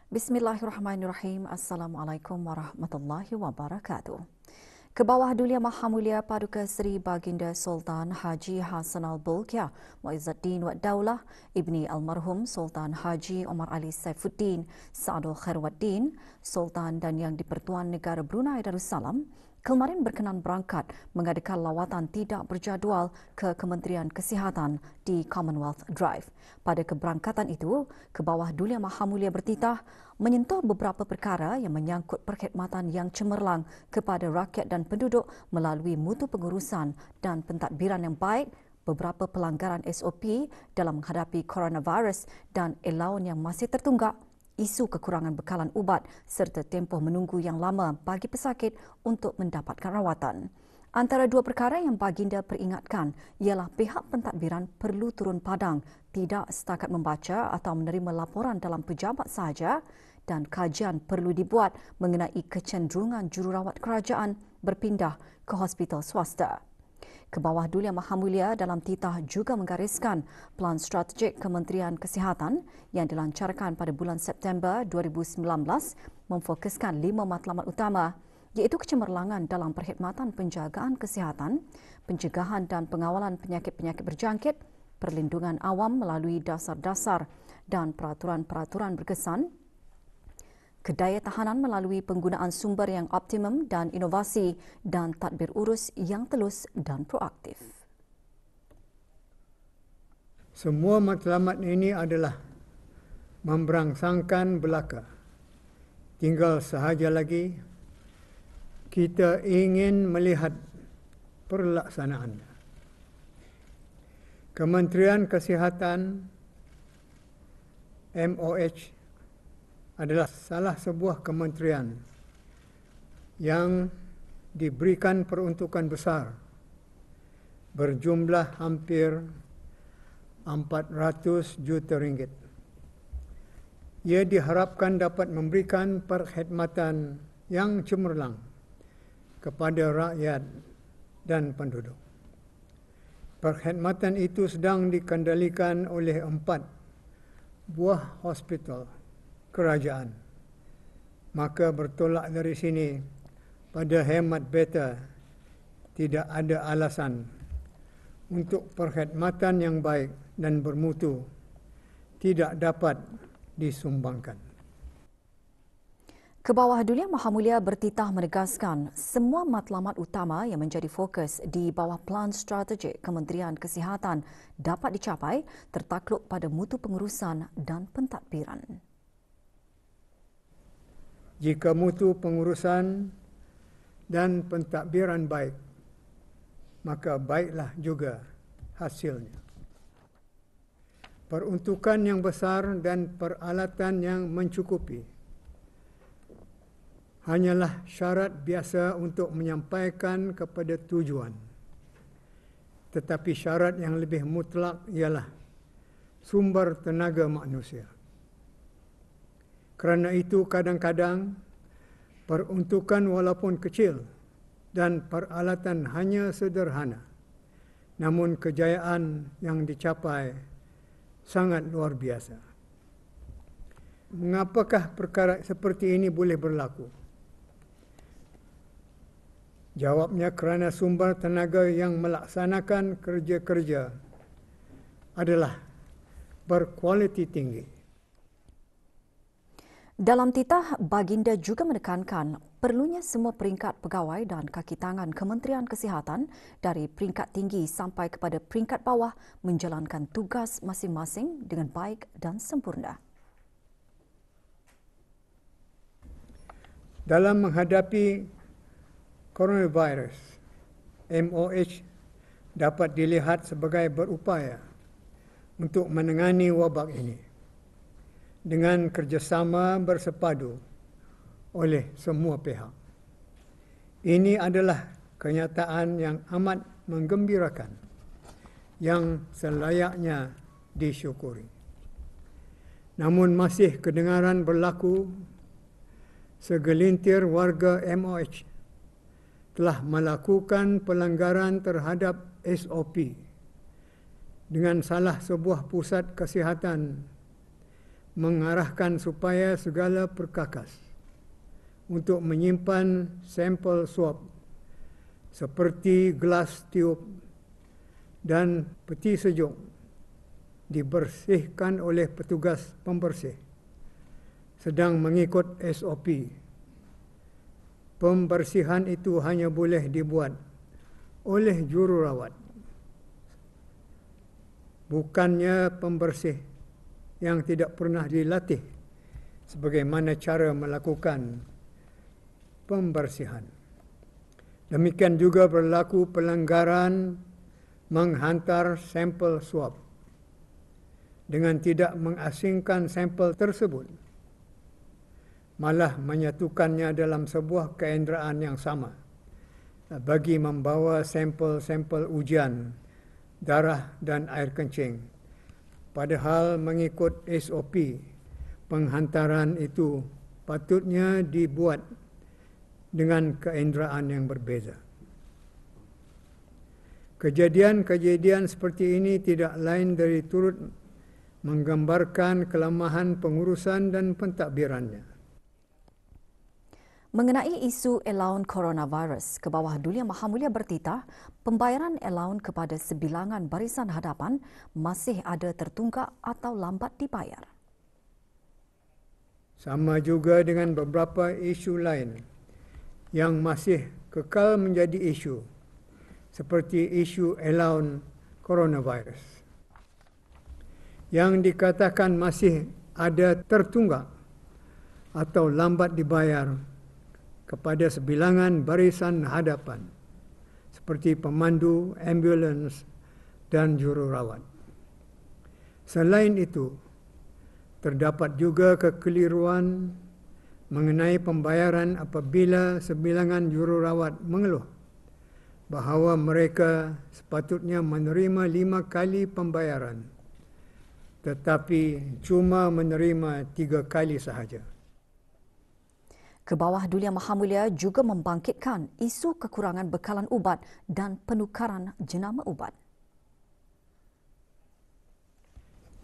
Bismillahirrahmanirrahim. Assalamualaikum warahmatullahi wabarakatuh. Kebawah Duli Maha Mulia Paduka Seri Baginda Sultan Haji Hassan Al-Bolkiah Muizzuddin Wad Daulah Ibni Almarhum Sultan Haji Omar Ali Saifuddin Sa'adul Khairwaddin Sultan dan Yang di-Pertuan Negara Brunei Darussalam kemarin berkenan berangkat mengadakan lawatan tidak berjadual ke Kementerian Kesihatan di Commonwealth Drive. Pada keberangkatan itu, Kebawah Duli Maha Mulia bertitah menyentuh beberapa perkara yang menyangkut perkhidmatan yang cemerlang kepada rakyat dan penduduk melalui mutu pengurusan dan pentadbiran yang baik, beberapa pelanggaran SOP dalam menghadapi coronavirus dan elaun yang masih tertunggak, isu kekurangan bekalan ubat serta tempoh menunggu yang lama bagi pesakit untuk mendapatkan rawatan. Antara dua perkara yang baginda peringatkan ialah pihak pentadbiran perlu turun padang, tidak setakat membaca atau menerima laporan dalam pejabat sahaja, dan kajian perlu dibuat mengenai kecenderungan jururawat kerajaan berpindah ke hospital swasta. Kebawah Duli Maha Mulia dalam titah juga menggariskan pelan strategik Kementerian Kesihatan yang dilancarkan pada bulan September 2019 memfokuskan 5 matlamat utama iaitu kecemerlangan dalam perkhidmatan penjagaan kesihatan, pencegahan dan pengawalan penyakit-penyakit berjangkit, perlindungan awam melalui dasar-dasar dan peraturan-peraturan berkesan, kedaya tahanan melalui penggunaan sumber yang optimum dan inovasi dan tadbir urus yang telus dan proaktif. Semua matlamat ini adalah memberangsangkan belaka. Tinggal sahaja lagi kita ingin melihat perlaksanaannya. Kementerian Kesihatan MOH adalah salah sebuah kementerian yang diberikan peruntukan besar berjumlah hampir 400 juta ringgit. Ia diharapkan dapat memberikan perkhidmatan yang cemerlang kepada rakyat dan penduduk. Perkhidmatan itu sedang dikendalikan oleh 4 buah hospital kerajaan. Maka bertolak dari sini, pada hemat beta, tidak ada alasan untuk perkhidmatan yang baik dan bermutu tidak dapat disumbangkan. Kebawah Duli Maha Mulia bertitah menegaskan semua matlamat utama yang menjadi fokus di bawah pelan strategik Kementerian Kesihatan dapat dicapai tertakluk pada mutu pengurusan dan pentadbiran. Jika mutu pengurusan dan pentadbiran baik, maka baiklah juga hasilnya. Peruntukan yang besar dan peralatan yang mencukupi hanyalah syarat biasa untuk menyampaikan kepada tujuan. Tetapi syarat yang lebih mutlak ialah sumber tenaga manusia. Kerana itu kadang-kadang peruntukan walaupun kecil dan peralatan hanya sederhana, namun kejayaan yang dicapai sangat luar biasa. Mengapakah perkara seperti ini boleh berlaku? Jawabnya kerana sumber tenaga yang melaksanakan kerja-kerja adalah berkualiti tinggi. Dalam titah, baginda juga menekankan perlunya semua peringkat pegawai dan kaki tangan Kementerian Kesihatan dari peringkat tinggi sampai kepada peringkat bawah menjalankan tugas masing-masing dengan baik dan sempurna. Dalam menghadapi coronavirus, MOH dapat dilihat sebagai berupaya untuk menangani wabak ini dengan kerjasama bersepadu oleh semua pihak. Ini adalah kenyataan yang amat menggembirakan, yang selayaknya disyukuri. Namun masih kedengaran berlaku segelintir warga MOH telah melakukan pelanggaran terhadap SOP dengan salah sebuah pusat kesihatan mengarahkan supaya segala perkakas untuk menyimpan sampel swab seperti gelas tiup dan peti sejuk dibersihkan oleh petugas pembersih sedang mengikut SOP. Pembersihan itu hanya boleh dibuat oleh jururawat, bukannya pembersih yang tidak pernah dilatih sebagaimana cara melakukan pembersihan. Demikian juga berlaku pelanggaran menghantar sampel swab dengan tidak mengasingkan sampel tersebut, malah menyatukannya dalam sebuah keenderaan yang sama bagi membawa sampel-sampel ujian darah dan air kencing. Padahal mengikut SOP, penghantaran itu patutnya dibuat dengan keenderaan yang berbeza. Kejadian-kejadian seperti ini tidak lain dari turut menggambarkan kelemahan pengurusan dan pentadbirannya. Mengenai isu allowance coronavirus, Kebawah Duli Yang Maha Mulia bertitah pembayaran allowance kepada sebilangan barisan hadapan masih ada tertunggak atau lambat dibayar. Sama juga dengan beberapa isu lain yang masih kekal menjadi isu, seperti isu allowance coronavirus, yang dikatakan masih ada tertunggak atau lambat dibayar kepada sebilangan barisan hadapan, seperti pemandu, ambulans dan jururawat. Selain itu, terdapat juga kekeliruan mengenai pembayaran apabila sebilangan jururawat mengeluh bahawa mereka sepatutnya menerima 5 kali pembayaran, tetapi cuma menerima 3 kali sahaja. Kebawah Duli Yang Maha Mulia juga membangkitkan isu kekurangan bekalan ubat dan penukaran jenama ubat.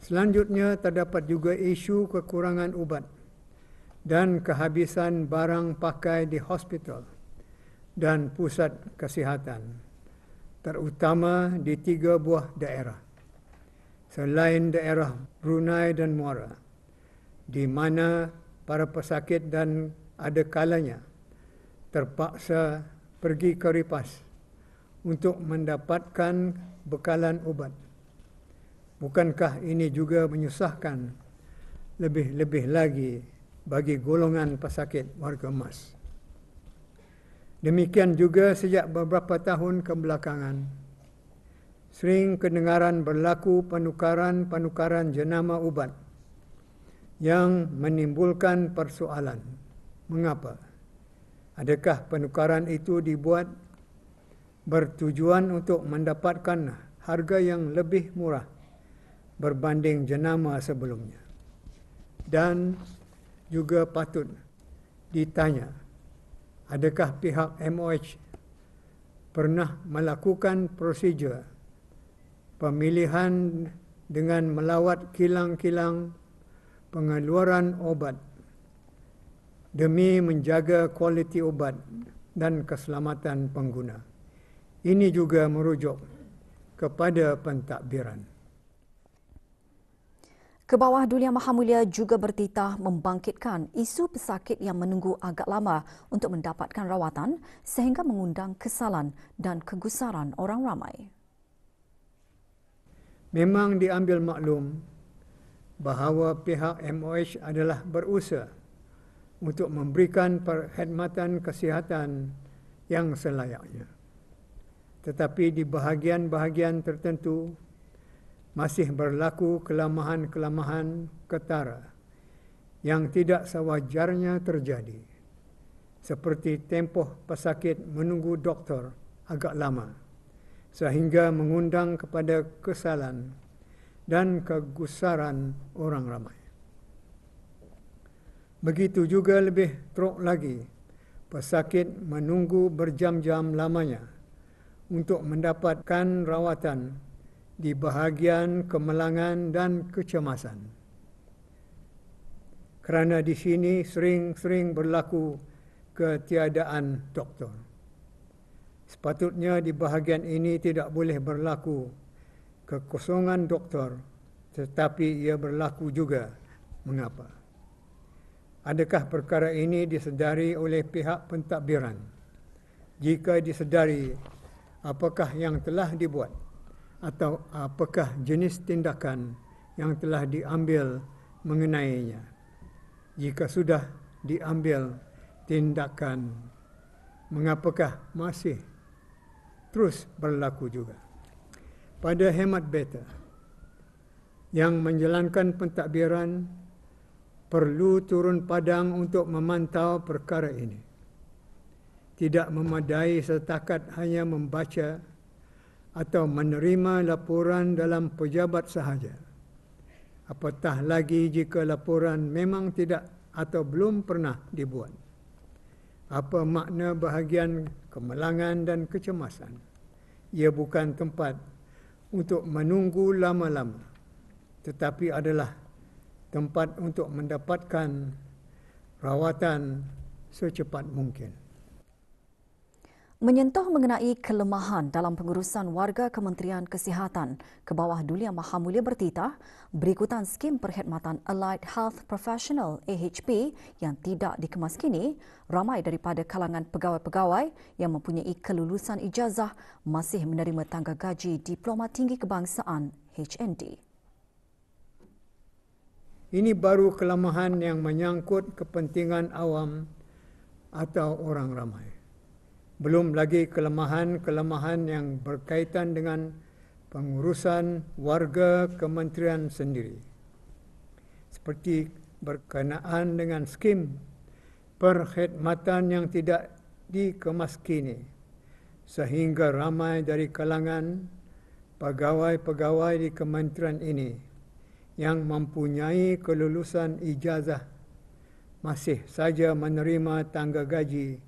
Selanjutnya, terdapat juga isu kekurangan ubat dan kehabisan barang pakai di hospital dan pusat kesihatan, terutama di 3 buah daerah, selain daerah Brunei dan Muara, di mana para pesakit dan ada kalanya terpaksa pergi ke Ripas untuk mendapatkan bekalan ubat. Bukankah ini juga menyusahkan lebih-lebih lagi bagi golongan pesakit warga emas? Demikian juga sejak beberapa tahun kebelakangan, sering kedengaran berlaku penukaran jenama ubat yang menimbulkan persoalan. Mengapa? Adakah penukaran itu dibuat bertujuan untuk mendapatkan harga yang lebih murah berbanding jenama sebelumnya? Dan juga patut ditanya, adakah pihak MOH pernah melakukan prosedur pemilihan dengan melawat kilang-kilang pengeluaran obat demi menjaga kualiti obat dan keselamatan pengguna? Ini juga merujuk kepada pentadbiran. Kebawah Duli Yang Maha Mulia juga bertitah membangkitkan isu pesakit yang menunggu agak lama untuk mendapatkan rawatan sehingga mengundang kesalan dan kegusaran orang ramai. Memang diambil maklum bahawa pihak MOH adalah berusaha untuk memberikan perkhidmatan kesihatan yang selayaknya. Tetapi di bahagian-bahagian tertentu masih berlaku kelemahan-kelemahan ketara yang tidak sewajarnya terjadi, seperti tempoh pesakit menunggu doktor agak lama sehingga mengundang kepada kesalan dan kegusaran orang ramai. Begitu juga lebih teruk lagi, pesakit menunggu berjam-jam lamanya untuk mendapatkan rawatan di bahagian kemalangan dan kecemasan. kerana di sini sering-sering berlaku ketiadaan doktor. Sepatutnya di bahagian ini tidak boleh berlaku kekosongan doktor, tetapi ia berlaku juga. Mengapa? Adakah perkara ini disedari oleh pihak pentadbiran? Jika disedari, apakah yang telah dibuat atau apakah jenis tindakan yang telah diambil mengenainya? Jika sudah diambil tindakan, mengapakah masih terus berlaku juga? Pada hemat beta, yang menjalankan pentadbiran perlu turun padang untuk memantau perkara ini. Tidak memadai setakat hanya membaca atau menerima laporan dalam pejabat sahaja. Apatah lagi jika laporan memang tidak atau belum pernah dibuat. Apa makna bahagian kemalangan dan kecemasan? Ia bukan tempat untuk menunggu lama-lama, tetapi adalah tempat untuk mendapatkan rawatan secepat mungkin. Menyentuh mengenai kelemahan dalam pengurusan warga Kementerian Kesihatan, Kebawah Dulia Maha Mulia bertitah berikutan skim perkhidmatan Allied Health Professional AHP yang tidak dikemas kini, ramai daripada kalangan pegawai-pegawai yang mempunyai kelulusan ijazah masih menerima tangga gaji Diploma Tinggi Kebangsaan HND. Ini baru kelemahan yang menyangkut kepentingan awam atau orang ramai. Belum lagi kelemahan-kelemahan yang berkaitan dengan pengurusan warga kementerian sendiri. Seperti berkenaan dengan skim perkhidmatan yang tidak dikemaskini, sehingga ramai dari kalangan pegawai-pegawai di kementerian ini yang mempunyai kelulusan ijazah masih saja menerima tangga gaji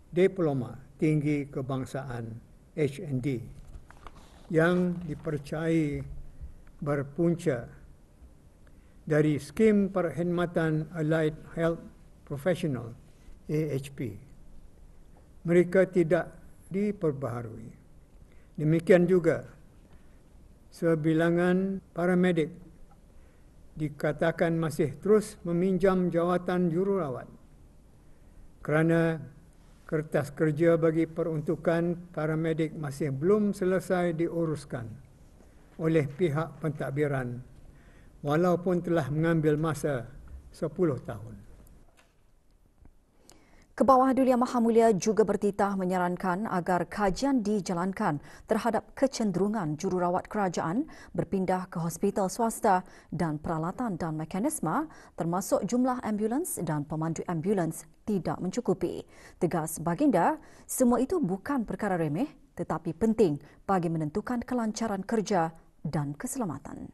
Diploma Tinggi Kebangsaan HND yang dipercayai berpunca dari skim perkhidmatan Allied Health Professional AHP. Mereka tidak diperbaharui. Demikian juga sebilangan paramedik dikatakan masih terus meminjam jawatan jururawat kerana kertas kerja bagi peruntukan paramedik masih belum selesai diuruskan oleh pihak pentadbiran walaupun telah mengambil masa 10 tahun. Kebawah Dulia Maha Mulia juga bertitah menyarankan agar kajian dijalankan terhadap kecenderungan jururawat kerajaan berpindah ke hospital swasta dan peralatan dan mekanisme termasuk jumlah ambulans dan pemandu ambulans tidak mencukupi. Tegas baginda, semua itu bukan perkara remeh tetapi penting bagi menentukan kelancaran kerja dan keselamatan.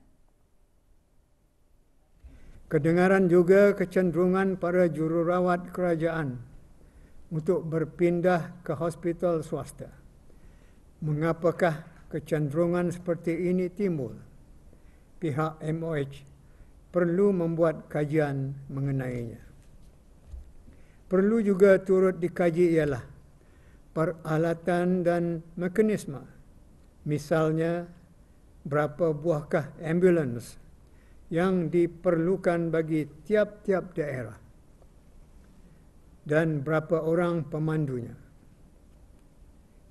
Kedengaran juga kecenderungan para jururawat kerajaan untuk berpindah ke hospital swasta. Mengapakah kecenderungan seperti ini timbul? Pihak MOH perlu membuat kajian mengenainya. Perlu juga turut dikaji ialah peralatan dan mekanisme. Misalnya, berapa buahkah ambulans yang diperlukan bagi tiap-tiap daerah dan berapa orang pemandunya.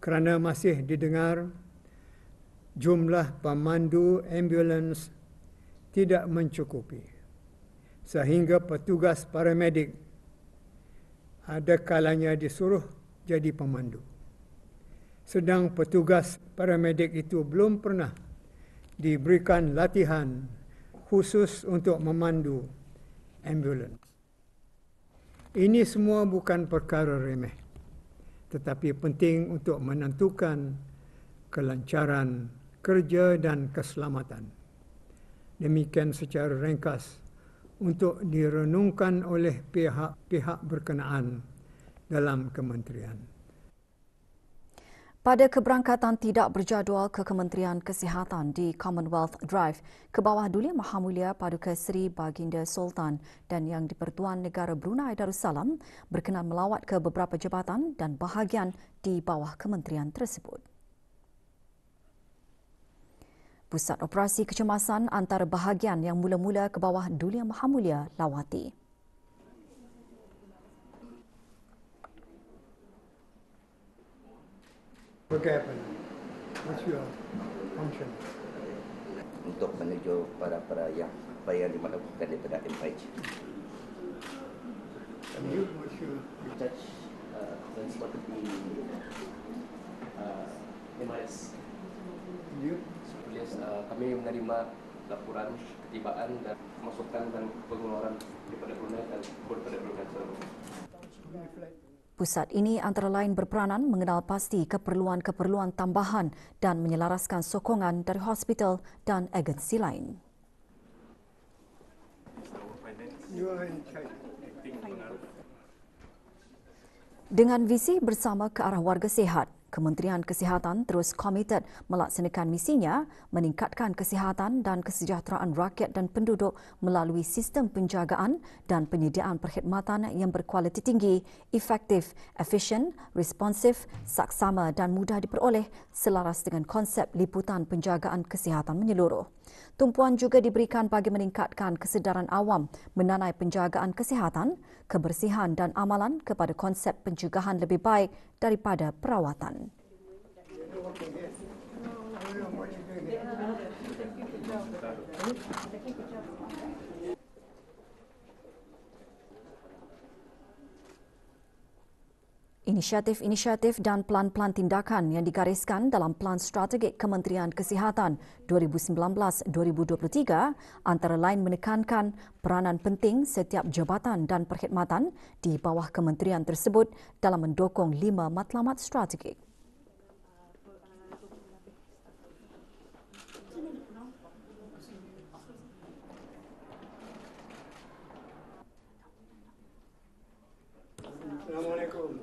Kerana masih didengar jumlah pemandu ambulans tidak mencukupi, sehingga petugas paramedik ada kalanya disuruh jadi pemandu. Sedang petugas paramedik itu belum pernah diberikan latihan khusus untuk memandu ambulans. Ini semua bukan perkara remeh, tetapi penting untuk menentukan kelancaran kerja dan keselamatan. Demikian secara ringkas untuk direnungkan oleh pihak-pihak berkenaan dalam kementerian. Pada keberangkatan tidak berjadual ke Kementerian Kesihatan di Commonwealth Drive ke bawah Duli Mahamulia Paduka Seri Baginda Sultan dan Yang di-Pertuan Negara Brunei Darussalam berkenan melawat ke beberapa jabatan dan bahagian di bawah kementerian tersebut. Pusat Operasi Kecemasan antara bahagian yang mula-mula ke bawah Duli Mahamulia lawati. What happened? What's your function? Untuk menuju para yang apa yang dimaklumkan daripada MIG. And you, what's your... Judge transported di MIS. You? Alias kami menerima laporan ketibaan dan masukan dan pengeluaran daripada Brunei dan daripada Brunei seluruh. Pusat ini antara lain berperanan mengenal pasti keperluan-keperluan tambahan dan menyelaraskan sokongan dari hospital dan agensi lain. You are in charge. Dengan visi bersama ke arah warga sihat, Kementerian Kesihatan terus komited melaksanakan misinya meningkatkan kesihatan dan kesejahteraan rakyat dan penduduk melalui sistem penjagaan dan penyediaan perkhidmatan yang berkualiti tinggi, efektif, efisien, responsif, saksama dan mudah diperoleh selaras dengan konsep liputan penjagaan kesihatan menyeluruh. Tumpuan juga diberikan bagi meningkatkan kesedaran awam mengenai penjagaan kesihatan, kebersihan dan amalan kepada konsep pencegahan lebih baik daripada perawatan. Inisiatif-inisiatif dan plan-plan tindakan yang digariskan dalam Plan Strategik Kementerian Kesihatan 2019-2023 antara lain menekankan peranan penting setiap jabatan dan perkhidmatan di bawah kementerian tersebut dalam mendukung 5 matlamat strategik. Assalamualaikum.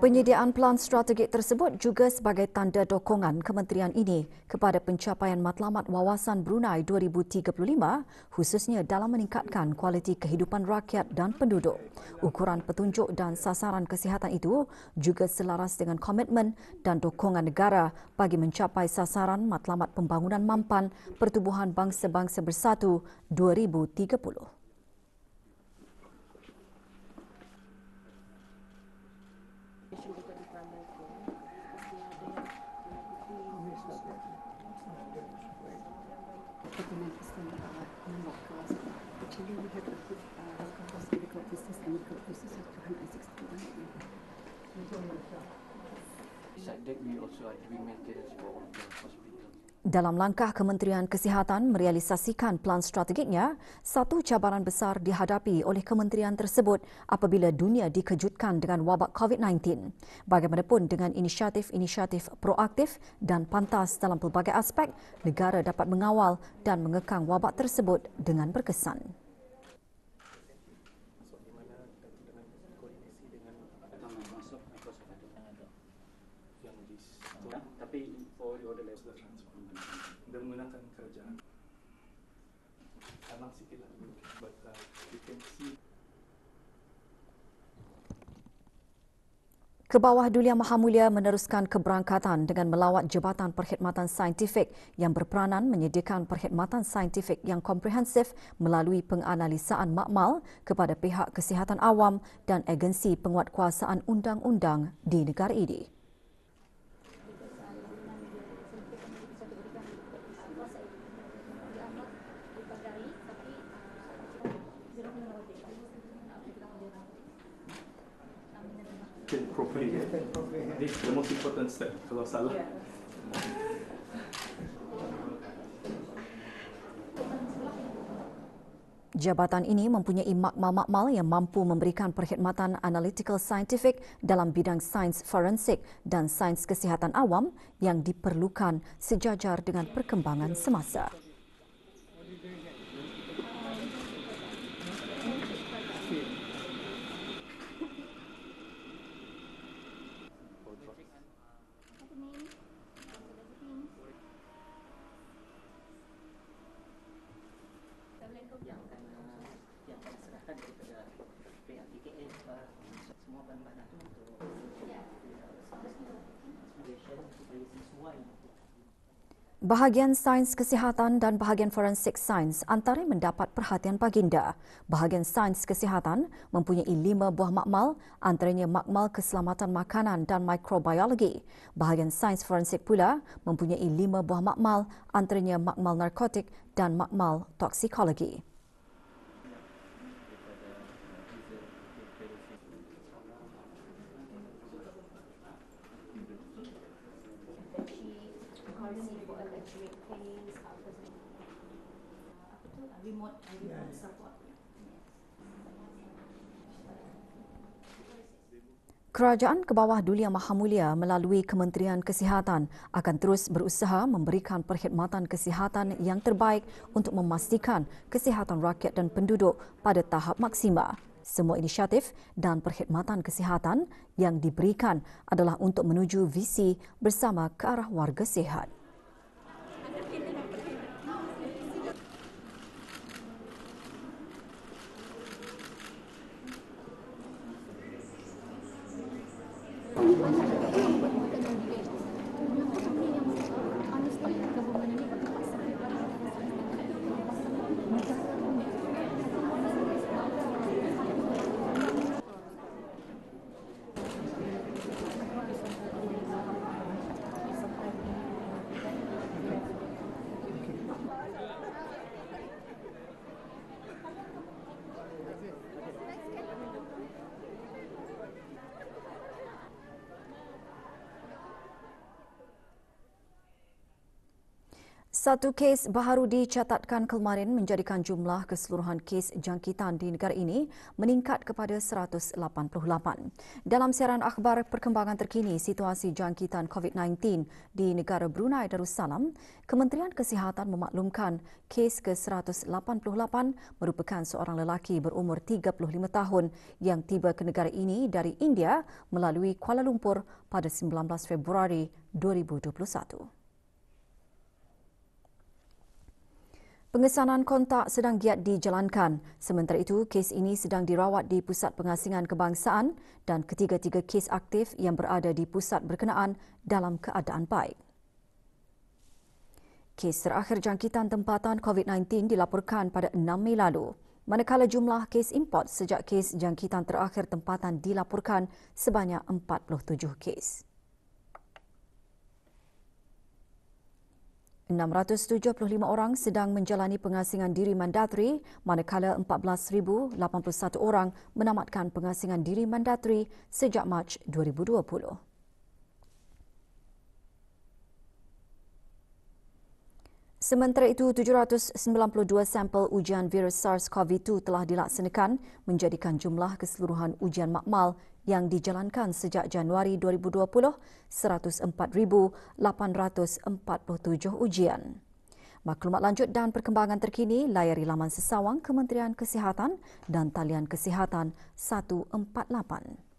Penyediaan pelan strategik tersebut juga sebagai tanda dokongan kementerian ini kepada pencapaian matlamat wawasan Brunei 2035 khususnya dalam meningkatkan kualiti kehidupan rakyat dan penduduk. Ukuran petunjuk dan sasaran kesihatan itu juga selaras dengan komitmen dan dokongan negara bagi mencapai sasaran matlamat pembangunan mampan Pertubuhan Bangsa-Bangsa Bersatu 2030. Dalam langkah Kementerian Kesihatan merealisasikan plan strategiknya, satu cabaran besar dihadapi oleh kementerian tersebut apabila dunia dikejutkan dengan wabak COVID-19. Bagaimanapun dengan inisiatif-inisiatif proaktif dan pantas dalam pelbagai aspek, negara dapat mengawal dan mengekang wabak tersebut dengan berkesan. Dan menggunakan kerajaan karena sikit lah, but you can see. Ke bawah Duli Mahamulia meneruskan keberangkatan dengan melawat Jabatan Perkhidmatan Saintifik yang berperanan menyediakan perkhidmatan saintifik yang komprehensif melalui penganalisaan makmal kepada pihak kesihatan awam dan agensi penguatkuasaan undang-undang di negara ini. Properly. This is the most important step. Kalau salah, Jabatan ini mempunyai makmal-makmal yang mampu memberikan perkhidmatan analytical scientific dalam bidang sains forensik dan sains kesihatan awam yang diperlukan sejajar dengan perkembangan semasa. yang kami serahkan daripada pihak IKN semua bahan-bahan itu untuk supaya sesuai. Bahagian sains kesihatan dan bahagian forensik sains antara mendapat perhatian baginda. Bahagian sains kesihatan mempunyai 5 buah makmal, antaranya makmal keselamatan makanan dan mikrobiologi. Bahagian sains forensik pula mempunyai 5 buah makmal, antaranya makmal narkotik dan makmal toksikologi. Remote support. Kerajaan ke bawah Duli Yang Maha Mulia melalui Kementerian Kesihatan akan terus berusaha memberikan perkhidmatan kesihatan yang terbaik untuk memastikan kesihatan rakyat dan penduduk pada tahap maksima. Semua inisiatif dan perkhidmatan kesihatan yang diberikan adalah untuk menuju visi bersama ke arah warga sihat. Satu kes baharu dicatatkan kemarin menjadikan jumlah keseluruhan kes jangkitan di negara ini meningkat kepada 188. Dalam siaran akhbar perkembangan terkini situasi jangkitan COVID-19 di negara Brunei Darussalam, Kementerian Kesihatan memaklumkan kes ke-188 merupakan seorang lelaki berumur 35 tahun yang tiba ke negara ini dari India melalui Kuala Lumpur pada 19 Februari 2021. Pengesanan kontak sedang giat dijalankan. Sementara itu, kes ini sedang dirawat di Pusat Pengasingan Kebangsaan dan ketiga-tiga kes aktif yang berada di pusat berkenaan dalam keadaan baik. Kes terakhir jangkitan tempatan COVID-19 dilaporkan pada 6 Mei lalu. Manakala jumlah kes import sejak kes jangkitan terakhir tempatan dilaporkan sebanyak 47 kes. 675 orang sedang menjalani pengasingan diri mandatri, manakala 14,081 orang menamatkan pengasingan diri mandatri sejak Mac 2020. Sementara itu, 792 sampel ujian virus SARS-CoV-2 telah dilaksanakan menjadikan jumlah keseluruhan ujian makmal yang dijalankan sejak Januari 2020 104,847 ujian. Maklumat lanjut dan perkembangan terkini layari laman sesawang Kementerian Kesihatan dan talian Kesihatan 148.